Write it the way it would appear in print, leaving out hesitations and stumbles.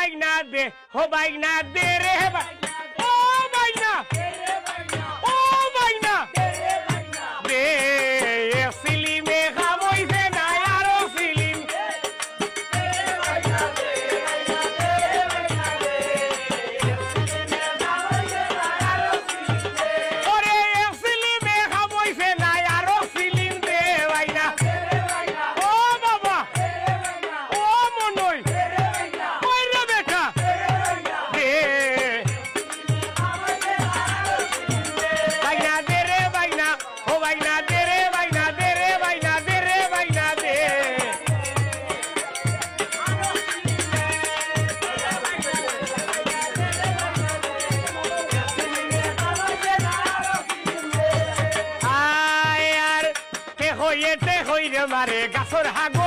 বাইনা দে হো বাইনা দে রে ও বাইনা ও বাইনা দে সিলিমে খাবইছে না আরো সিলিম ওরে সিলিমে খাবইছে না আরো সিলিম দে বাইনা ও বাবা ও মনই ওই রে বেটা দে বাইনা দে রে বাইনা ও বাইনা দে রে বাইনা দে রে বাইনা দে রে বাইনা দে আয় আর তে হইয়ে তে হইরে মারে গাছর হাগো